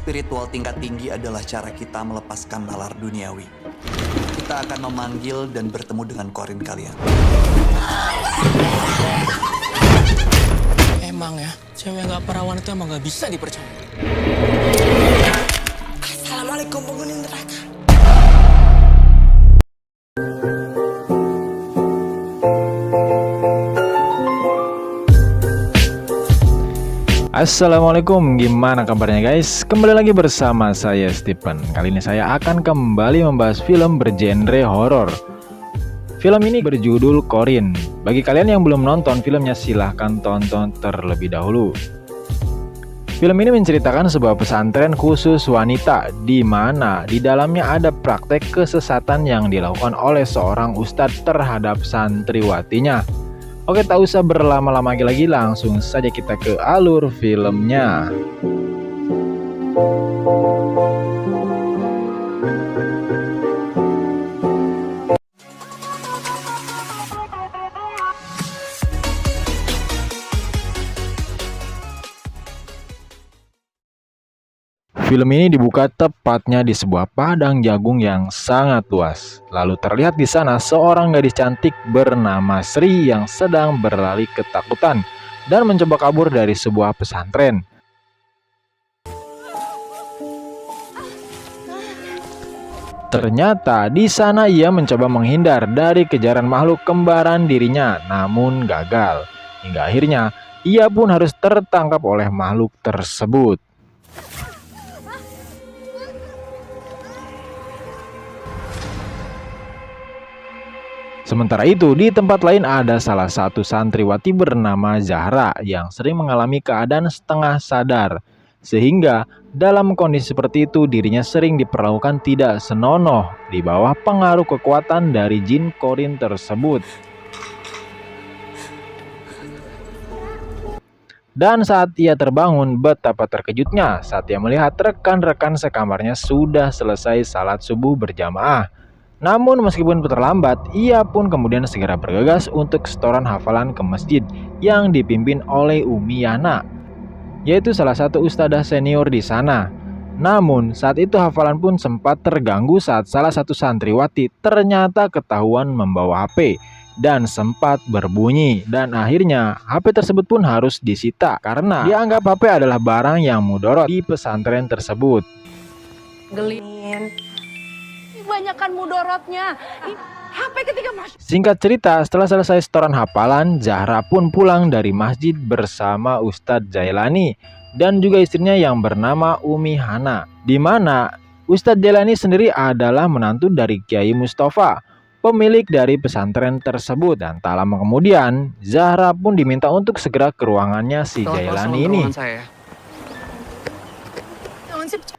spiritual tingkat tinggi adalah cara kita melepaskan nalar duniawi. Kita akan memanggil dan bertemu dengan korin kalian. Emang ya, cewek gak perawan itu emang gak bisa dipercaya. Assalamualaikum penghuni neraka. Assalamualaikum, gimana kabarnya guys? Kembali lagi bersama saya Stephen. Kali ini saya akan kembali membahas film bergenre horor. Film ini berjudul Corin. Bagi kalian yang belum nonton filmnya, silahkan tonton terlebih dahulu. Film ini menceritakan sebuah pesantren khusus wanita, di mana di dalamnya ada praktek kesesatan yang dilakukan oleh seorang ustadz terhadap santriwatinya. Oke, tak usah berlama-lama lagi, langsung saja kita ke alur filmnya. Film ini dibuka tepatnya di sebuah padang jagung yang sangat luas. Lalu terlihat di sana seorang gadis cantik bernama Sri yang sedang berlari ketakutan dan mencoba kabur dari sebuah pesantren. Ternyata di sana ia mencoba menghindar dari kejaran makhluk kembaran dirinya, namun gagal. Hingga akhirnya ia pun harus tertangkap oleh makhluk tersebut. Sementara itu, di tempat lain ada salah satu santriwati bernama Zahra yang sering mengalami keadaan setengah sadar. Sehingga dalam kondisi seperti itu dirinya sering diperlakukan tidak senonoh di bawah pengaruh kekuatan dari jin Corin tersebut. Dan saat ia terbangun, betapa terkejutnya saat ia melihat rekan-rekan sekamarnya sudah selesai salat subuh berjamaah. Namun meskipun terlambat, ia pun kemudian segera bergegas untuk setoran hafalan ke masjid yang dipimpin oleh Umi Yana, yaitu salah satu ustadzah senior di sana. Namun saat itu hafalan pun sempat terganggu saat salah satu santriwati ternyata ketahuan membawa HP dan sempat berbunyi, dan akhirnya HP tersebut pun harus disita karena dianggap HP adalah barang yang mudorot di pesantren tersebut. Gelin, kebanyakan mudorotnya. HP ketika masuk. Singkat cerita, setelah selesai setoran hafalan, Zahra pun pulang dari masjid bersama Ustadz Jailani dan juga istrinya yang bernama Umi Hana, di mana Ustadz Jailani sendiri adalah menantu dari Kiai Mustafa, pemilik dari pesantren tersebut. Dan tak lama kemudian, Zahra pun diminta untuk segera ke ruangannya si Jailani ini.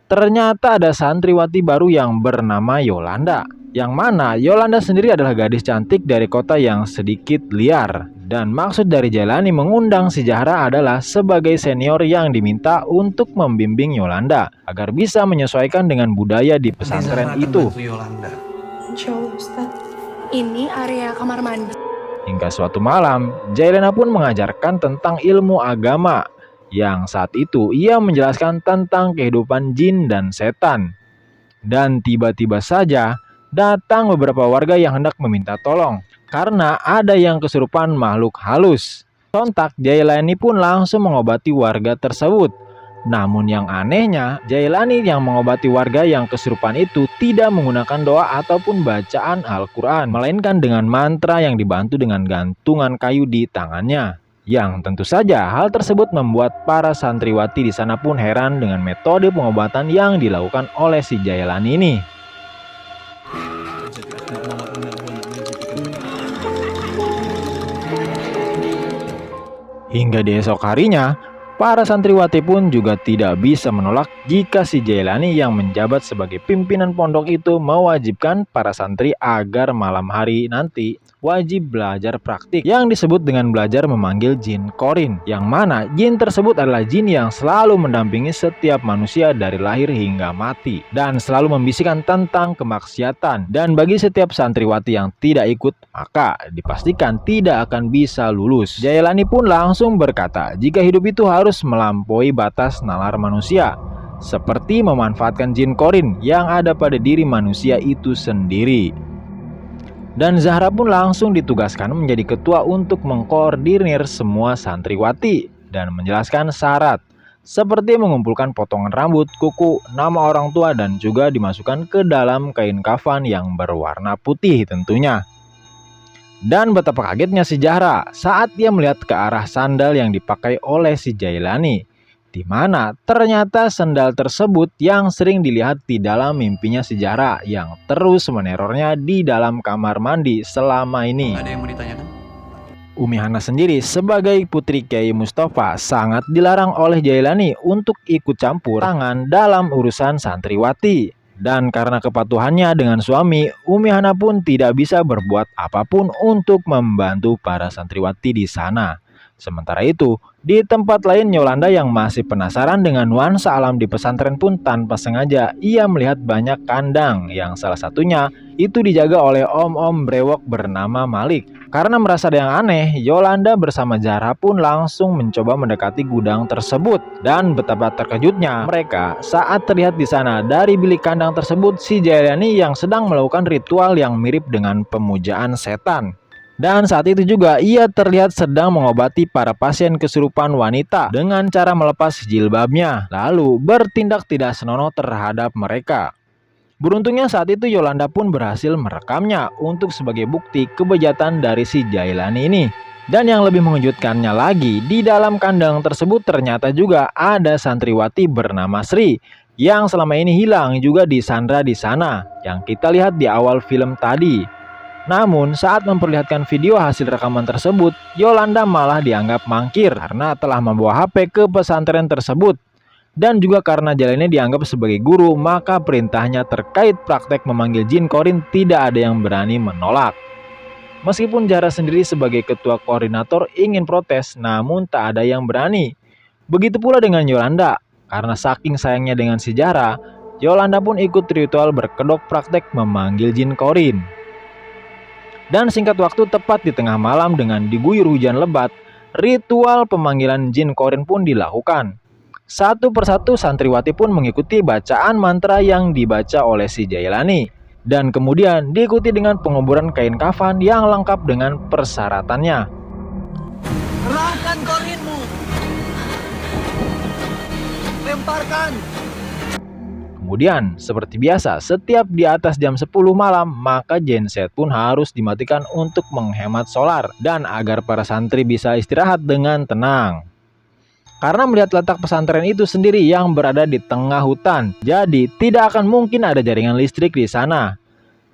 Ternyata ada santriwati baru yang bernama Yolanda, yang mana Yolanda sendiri adalah gadis cantik dari kota yang sedikit liar. Dan maksud dari Jailani mengundang si Zahra adalah sebagai senior yang diminta untuk membimbing Yolanda agar bisa menyesuaikan dengan budaya di pesantren itu. Insya Allah, Ustaz. Ini area kamar mandi. Hingga suatu malam, Jailana pun mengajarkan tentang ilmu agama, yang saat itu ia menjelaskan tentang kehidupan jin dan setan. Dan tiba-tiba saja datang beberapa warga yang hendak meminta tolong karena ada yang kesurupan makhluk halus. Sontak Jailani pun langsung mengobati warga tersebut. Namun yang anehnya, Jailani yang mengobati warga yang kesurupan itu tidak menggunakan doa ataupun bacaan Al-Quran, melainkan dengan mantra yang dibantu dengan gantungan kayu di tangannya. Yang tentu saja hal tersebut membuat para santriwati di sana pun heran dengan metode pengobatan yang dilakukan oleh si Jailani ini. Hingga di esok harinya, para santriwati pun juga tidak bisa menolak jika si Jailani yang menjabat sebagai pimpinan pondok itu mewajibkan para santri agar malam hari nanti wajib belajar praktik yang disebut dengan belajar memanggil jin Corin, yang mana jin tersebut adalah jin yang selalu mendampingi setiap manusia dari lahir hingga mati dan selalu membisikkan tentang kemaksiatan. Dan bagi setiap santriwati yang tidak ikut, maka dipastikan tidak akan bisa lulus. Jailani pun langsung berkata jika hidup itu harus melampaui batas nalar manusia, seperti memanfaatkan jin korin yang ada pada diri manusia itu sendiri. Dan Zahra pun langsung ditugaskan menjadi ketua untuk mengkoordinir semua santriwati dan menjelaskan syarat, seperti mengumpulkan potongan rambut, kuku, nama orang tua, dan juga dimasukkan ke dalam kain kafan yang berwarna putih tentunya. Dan betapa kagetnya si Zahra saat dia melihat ke arah sandal yang dipakai oleh si Jailani, di mana ternyata sandal tersebut yang sering dilihat di dalam mimpinya si Zahra yang terus menerornya di dalam kamar mandi selama ini. Ada yang mau ditanyakan? Umi Hana sendiri sebagai putri Kiai Mustafa sangat dilarang oleh Jailani untuk ikut campur tangan dalam urusan santriwati. Dan karena kepatuhannya dengan suami, Umi Hana pun tidak bisa berbuat apapun untuk membantu para santriwati di sana. Sementara itu, di tempat lain Yolanda yang masih penasaran dengan nuansa alam di pesantren pun tanpa sengaja ia melihat banyak kandang yang salah satunya itu dijaga oleh om-om brewok bernama Malik. Karena merasa ada yang aneh, Yolanda bersama Zahra pun langsung mencoba mendekati gudang tersebut. Dan betapa terkejutnya mereka saat terlihat di sana dari bilik kandang tersebut si Jailani yang sedang melakukan ritual yang mirip dengan pemujaan setan. Dan saat itu juga ia terlihat sedang mengobati para pasien kesurupan wanita dengan cara melepas jilbabnya, lalu bertindak tidak senonoh terhadap mereka. Beruntungnya saat itu Yolanda pun berhasil merekamnya untuk sebagai bukti kebejatan dari si Jailani ini. Dan yang lebih mengejutkannya lagi, di dalam kandang tersebut ternyata juga ada santriwati bernama Sri yang selama ini hilang juga disandra di sana, yang kita lihat di awal film tadi. Namun saat memperlihatkan video hasil rekaman tersebut, Yolanda malah dianggap mangkir karena telah membawa HP ke pesantren tersebut. Dan juga karena Jailani dianggap sebagai guru, maka perintahnya terkait praktek memanggil jin korin tidak ada yang berani menolak. Meskipun Zahra sendiri sebagai ketua koordinator ingin protes, namun tak ada yang berani. Begitu pula dengan Yolanda, karena saking sayangnya dengan si Zahra, Yolanda pun ikut ritual berkedok praktek memanggil jin korin. Dan singkat waktu tepat di tengah malam dengan diguyur hujan lebat, ritual pemanggilan jin korin pun dilakukan. Satu persatu santriwati pun mengikuti bacaan mantra yang dibaca oleh si Jailani. Dan kemudian diikuti dengan penguburan kain kafan yang lengkap dengan persyaratannya. Kerahkan korinmu! Lemparkan! Kemudian, seperti biasa, setiap di atas jam 10 malam, maka genset pun harus dimatikan untuk menghemat solar dan agar para santri bisa istirahat dengan tenang. Karena melihat letak pesantren itu sendiri yang berada di tengah hutan, jadi tidak akan mungkin ada jaringan listrik di sana.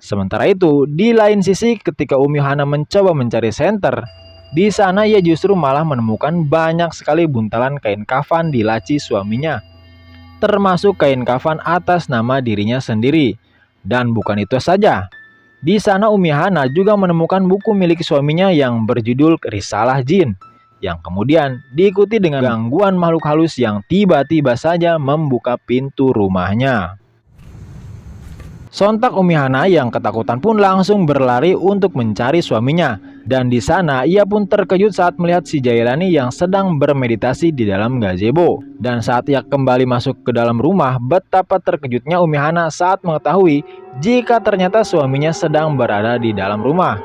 Sementara itu, di lain sisi ketika Umi Hana mencoba mencari senter, di sana ia justru malah menemukan banyak sekali buntalan kain kafan di laci suaminya, termasuk kain kafan atas nama dirinya sendiri. Dan bukan itu saja, di sana Umi Hana juga menemukan buku milik suaminya yang berjudul Risalah Jin, yang kemudian diikuti dengan gangguan makhluk halus yang tiba-tiba saja membuka pintu rumahnya. Sontak Umi Hana yang ketakutan pun langsung berlari untuk mencari suaminya. Dan di sana ia pun terkejut saat melihat si Jailani yang sedang bermeditasi di dalam gazebo. Dan saat ia kembali masuk ke dalam rumah, betapa terkejutnya Umi Hana saat mengetahui jika ternyata suaminya sedang berada di dalam rumah.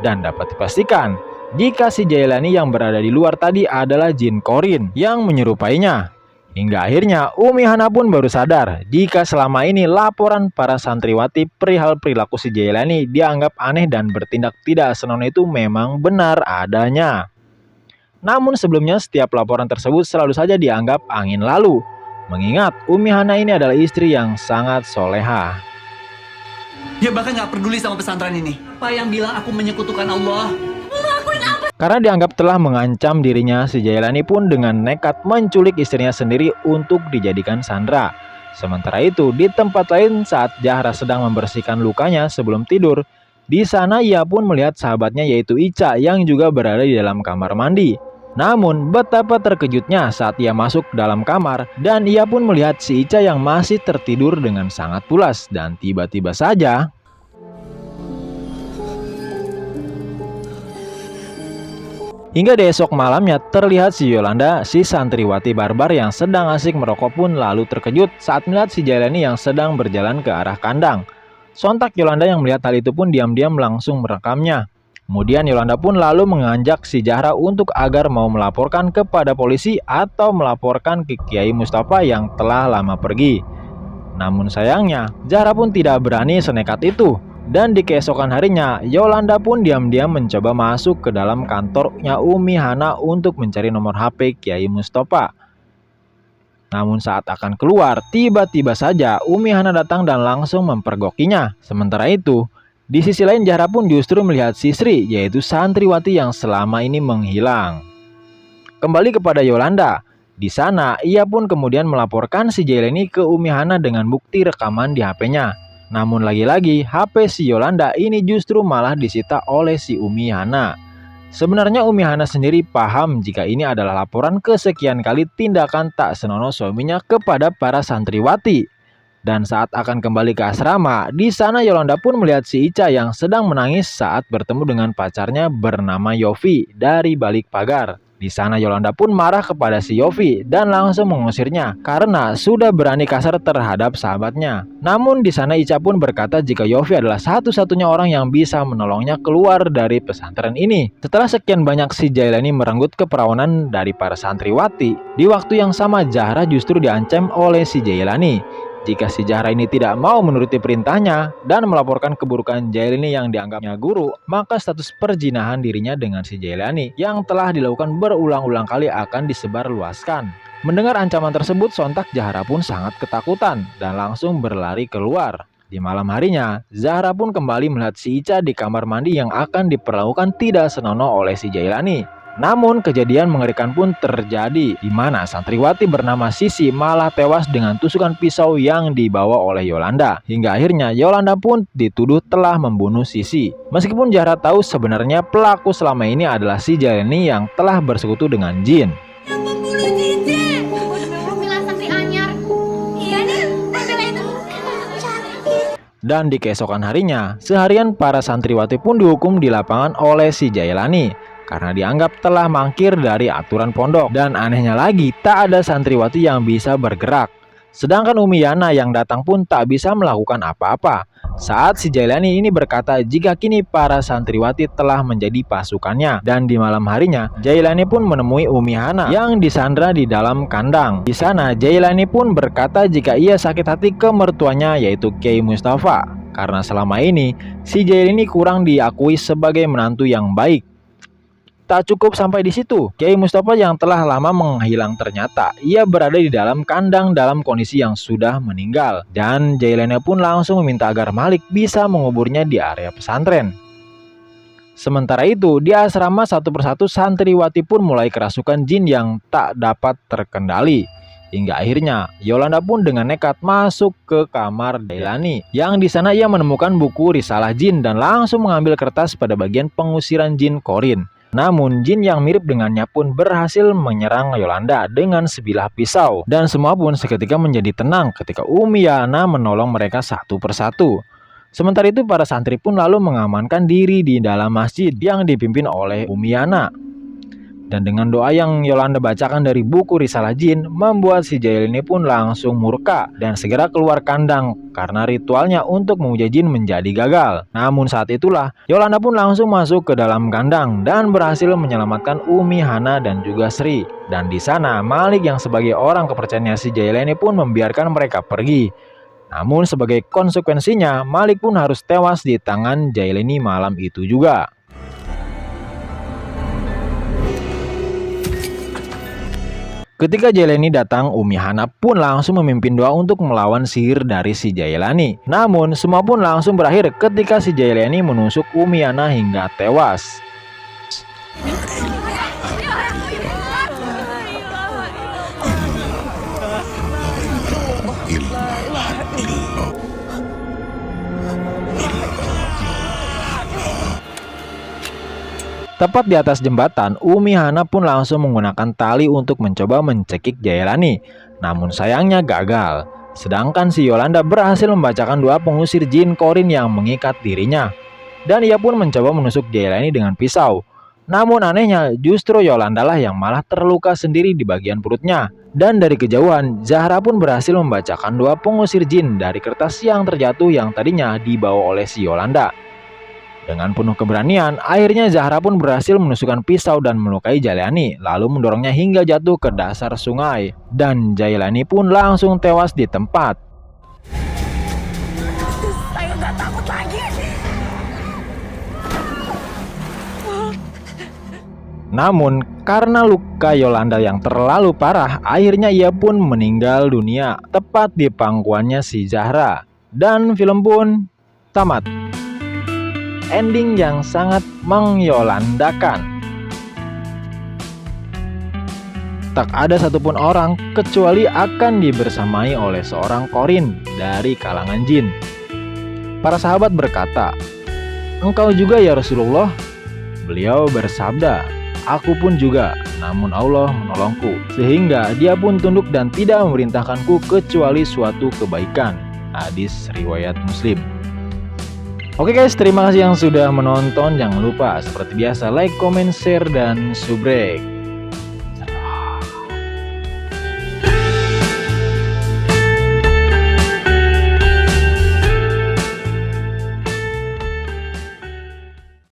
Dan dapat dipastikan jika si Jailani yang berada di luar tadi adalah jin korin yang menyerupainya. Hingga akhirnya Umi Hana pun baru sadar jika selama ini laporan para santriwati perihal perilaku si Jailani dianggap aneh dan bertindak tidak senonoh itu memang benar adanya. Namun sebelumnya setiap laporan tersebut selalu saja dianggap angin lalu, mengingat Umi Hana ini adalah istri yang sangat soleha. Dia bahkan gak peduli sama pesantren ini. Apa yang bilang aku menyekutukan Allah? Karena dianggap telah mengancam dirinya, si Jailani pun dengan nekat menculik istrinya sendiri untuk dijadikan sandera. Sementara itu, di tempat lain saat Zahra sedang membersihkan lukanya sebelum tidur, di sana ia pun melihat sahabatnya yaitu Ica yang juga berada di dalam kamar mandi. Namun betapa terkejutnya saat ia masuk dalam kamar dan ia pun melihat si Ica yang masih tertidur dengan sangat pulas. Dan tiba-tiba saja Hingga di esok malamnya terlihat si Yolanda, si santriwati barbar yang sedang asik merokok pun lalu terkejut saat melihat si Jailani yang sedang berjalan ke arah kandang. Sontak Yolanda yang melihat hal itu pun diam-diam langsung merekamnya. Kemudian Yolanda pun lalu mengajak si Zahra untuk agar mau melaporkan kepada polisi atau melaporkan ke Kiai Mustafa yang telah lama pergi. Namun sayangnya Zahra pun tidak berani senekat itu. Dan di keesokan harinya, Yolanda pun diam-diam mencoba masuk ke dalam kantornya Umi Hana untuk mencari nomor HP Kiai Mustafa. Namun saat akan keluar, tiba-tiba saja Umi Hana datang dan langsung mempergokinya. Sementara itu, di sisi lain Zahra pun justru melihat si Sri, yaitu santriwati yang selama ini menghilang. Kembali kepada Yolanda, di sana ia pun kemudian melaporkan si Jailani ke Umi Hana dengan bukti rekaman di HP-nya. Namun lagi-lagi HP si Yolanda ini justru malah disita oleh si Umi Hana. Sebenarnya Umi Hana sendiri paham jika ini adalah laporan kesekian kali tindakan tak senonoh suaminya kepada para santriwati. Dan saat akan kembali ke asrama, di sana Yolanda pun melihat si Ica yang sedang menangis saat bertemu dengan pacarnya bernama Yofi dari balik pagar. Di sana Yolanda pun marah kepada si Yofi dan langsung mengusirnya karena sudah berani kasar terhadap sahabatnya. Namun di sana Ica pun berkata jika Yofi adalah satu-satunya orang yang bisa menolongnya keluar dari pesantren ini. Setelah sekian banyak si Jailani merenggut keperawanan dari para santriwati, di waktu yang sama Zahra justru diancam oleh si Jailani. Jika si Zahra ini tidak mau menuruti perintahnya dan melaporkan keburukan Jailani yang dianggapnya guru, maka status perzinahan dirinya dengan si Jailani yang telah dilakukan berulang-ulang kali akan disebarluaskan. Mendengar ancaman tersebut, sontak Zahra pun sangat ketakutan dan langsung berlari keluar. Di malam harinya, Zahra pun kembali melihat si Ica di kamar mandi yang akan diperlakukan tidak senonoh oleh si Jailani. Namun kejadian mengerikan pun terjadi di mana santriwati bernama Sisi malah tewas dengan tusukan pisau yang dibawa oleh Yolanda. Hingga akhirnya Yolanda pun dituduh telah membunuh Sisi. Meskipun Zahra tahu sebenarnya pelaku selama ini adalah si Jailani yang telah bersekutu dengan jin. Yang membunuh Cici. Bilang santri anyar. Iya nih, bela itu. Dan di keesokan harinya, seharian para santriwati pun dihukum di lapangan oleh si Jailani karena dianggap telah mangkir dari aturan pondok. Dan anehnya lagi, tak ada santriwati yang bisa bergerak. Sedangkan Umi Yana yang datang pun tak bisa melakukan apa-apa. Saat si Jailani ini berkata jika kini para santriwati telah menjadi pasukannya. Dan di malam harinya, Jailani pun menemui Umi Hana yang disandra di dalam kandang. Di sana, Jailani pun berkata jika ia sakit hati ke mertuanya yaitu Kiai Mustafa. Karena selama ini, si Jailani kurang diakui sebagai menantu yang baik. Tak cukup sampai di situ, Kiai Mustafa yang telah lama menghilang ternyata ia berada di dalam kandang dalam kondisi yang sudah meninggal. Dan Jailani pun langsung meminta agar Malik bisa menguburnya di area pesantren. Sementara itu, di asrama satu persatu santriwati pun mulai kerasukan jin yang tak dapat terkendali. Hingga akhirnya Yolanda pun dengan nekat masuk ke kamar Jailani. Yang di sana ia menemukan buku Risalah Jin dan langsung mengambil kertas pada bagian pengusiran jin Korin. Namun jin yang mirip dengannya pun berhasil menyerang Yolanda dengan sebilah pisau. Dan semua pun seketika menjadi tenang ketika Umi Yana menolong mereka satu persatu. Sementara itu para santri pun lalu mengamankan diri di dalam masjid yang dipimpin oleh Umi Yana. Dan dengan doa yang Yolanda bacakan dari buku Risalah Jin membuat si Jailani pun langsung murka dan segera keluar kandang karena ritualnya untuk memuja jin menjadi gagal. Namun saat itulah Yolanda pun langsung masuk ke dalam kandang dan berhasil menyelamatkan Umi Hana dan juga Sri. Dan di sana Malik yang sebagai orang kepercayaannya si Jailani pun membiarkan mereka pergi. Namun sebagai konsekuensinya Malik pun harus tewas di tangan Jailani malam itu juga. Ketika Jailani datang, Umi Hana pun langsung memimpin doa untuk melawan sihir dari si Jailani. Namun semua pun langsung berakhir ketika si Jailani menusuk Umi Hana hingga tewas. Tepat di atas jembatan, Umi Hana pun langsung menggunakan tali untuk mencoba mencekik Jailani. Namun sayangnya gagal. Sedangkan si Yolanda berhasil membacakan doa pengusir jin Korin yang mengikat dirinya. Dan ia pun mencoba menusuk Jailani dengan pisau. Namun anehnya justru Yolanda lah yang malah terluka sendiri di bagian perutnya. Dan dari kejauhan, Zahra pun berhasil membacakan doa pengusir jin dari kertas yang terjatuh yang tadinya dibawa oleh si Yolanda. Dengan penuh keberanian, akhirnya Zahra pun berhasil menusukkan pisau dan melukai Jailani, lalu mendorongnya hingga jatuh ke dasar sungai. Dan Jailani pun langsung tewas di tempat. Saya nggak takut lagi. Namun, karena luka Yolanda yang terlalu parah, akhirnya ia pun meninggal dunia tepat di pangkuannya si Zahra. Dan film pun tamat. Ending yang sangat mengyolandakan. Tak ada satupun orang kecuali akan dibersamai oleh seorang korin dari kalangan jin. Para sahabat berkata, "Engkau juga ya Rasulullah?" Beliau bersabda, "Aku pun juga, namun Allah menolongku, sehingga dia pun tunduk dan tidak memerintahkanku kecuali suatu kebaikan." Hadis riwayat Muslim. Oke guys, terima kasih yang sudah menonton. Jangan lupa seperti biasa like, comment, share, dan subrek.